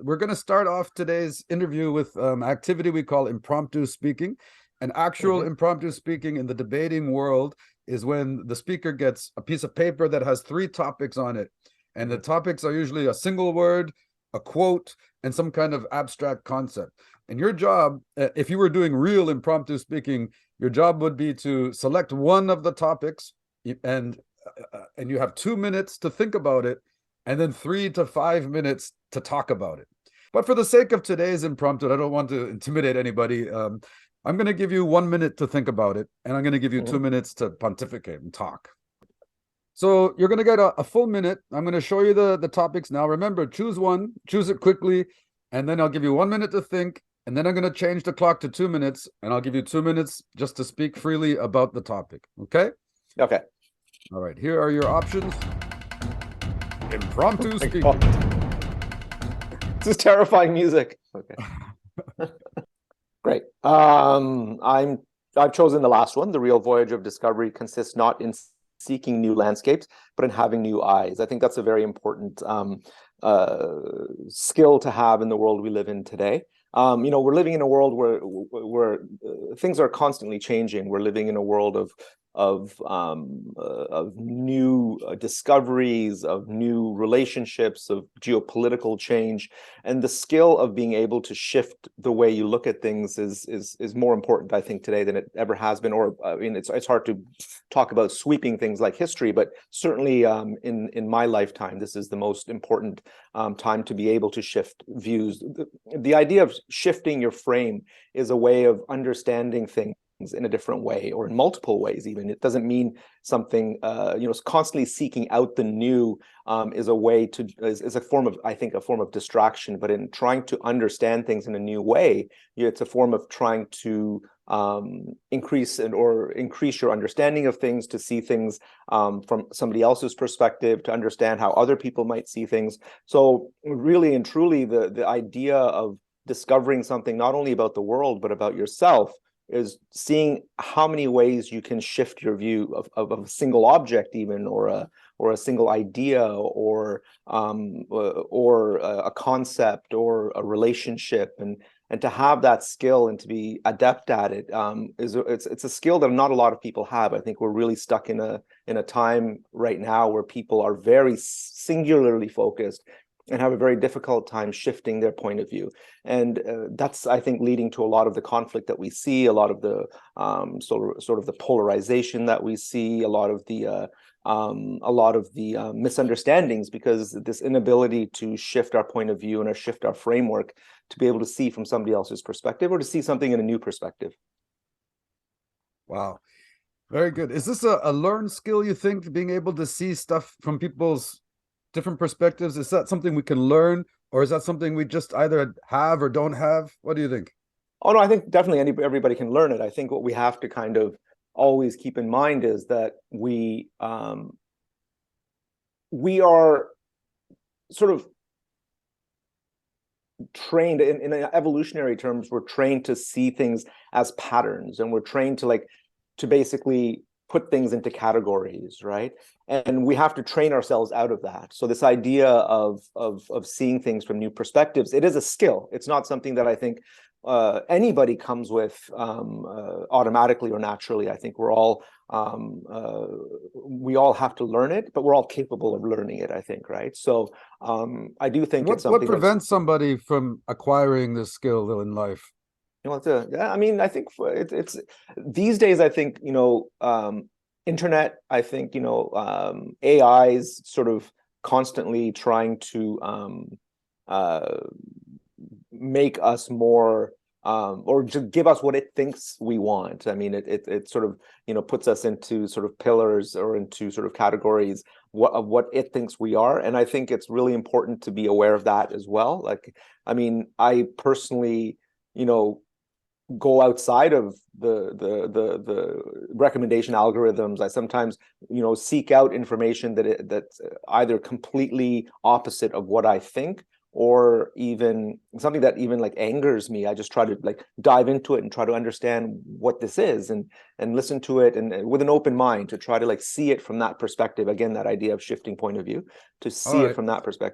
we're going to start off today's interview with activity we call impromptu speaking. An actual impromptu speaking in the debating world is when the speaker gets a piece of paper that has 3 topics on it. And the topics are usually a single word, a quote, and some kind of abstract concept. And your job, if you were doing real impromptu speaking, your job would be to select one of the topics, and you have 2 minutes to think about it, and then 3 to 5 minutes to talk about it. But for the sake of today's impromptu, I don't want to intimidate anybody. I'm going to give you 1 minute to think about it, and I'm going to give you 2 minutes to pontificate and talk. So you're going to get a full minute. I'm going to show you the topics now. Remember, choose one, choose it quickly, and then I'll give you 1 minute to think, and then I'm going to change the clock to 2 minutes, and I'll give you 2 minutes just to speak freely about the topic. Okay? Okay. All right, here are your options. Impromptu speaking. This is terrifying music. Okay. Great. I've chosen the last one. The real voyage of discovery consists not in seeking new landscapes, but in having new eyes. I think that's a very important skill to have in the world we live in today. We're living in a world where things are constantly changing. We're living in a world of new discoveries, of new relationships, of geopolitical change, and the skill of being able to shift the way you look at things is more important, I think, today than it ever has been. Or I mean, it's hard to talk about sweeping things like history, but certainly in my lifetime, this is the most important time to be able to shift views. The idea of shifting your frame is a way of understanding things in a different way, or in multiple ways even. It doesn't mean something, constantly seeking out the new is a form of, I think, a form of distraction. But in trying to understand things in a new way, it's a form of trying to increase your understanding of things, to see things from somebody else's perspective, to understand how other people might see things. So really and truly, the idea of discovering something not only about the world, but about yourself, is seeing how many ways you can shift your view of a single object, even, or a single idea, or a concept, or a relationship, and to have that skill and to be adept at it it's a skill that not a lot of people have. I think we're really stuck in a time right now where people are very singularly focused and have a very difficult time shifting their point of view. And that's, I think, leading to a lot of the conflict that we see, a lot of the sort of the polarization that we see, a lot of the misunderstandings, because this inability to shift our point of view and shift our framework to be able to see from somebody else's perspective, or to see something in a new perspective. Wow. Very good. Is this a learned skill, you think, being able to see stuff from people's different perspectives? Is that something we can learn, or is that something we just either have or don't have? What do you think? Oh, no, I think definitely everybody can learn it. I think what we have to kind of always keep in mind is that we are sort of trained in evolutionary terms. We're trained to see things as patterns, and we're trained to basically put things into categories, right? And we have to train ourselves out of that. So this idea of seeing things from new perspectives, it is a skill. It's not something that I think anybody comes with automatically or naturally. I think we all have to learn it, but we're all capable of learning it, I think, right? So I do think it's something. What prevents somebody from acquiring this skill in life? I mean, I think it's these days, I think, internet, I think, AI is sort of constantly trying to make us more, or to give us what it thinks we want. I mean, it sort of, puts us into sort of pillars, or into sort of categories of what it thinks we are. And I think it's really important to be aware of that as well. Like, I mean, I personally, go outside of the recommendation algorithms. I sometimes, seek out information that's either completely opposite of what I think, or even something that even angers me. I just try to dive into it and try to understand what this is, and listen to it, and with an open mind, to try to see it from that perspective. Again, that idea of shifting point of view, to see it from that perspective.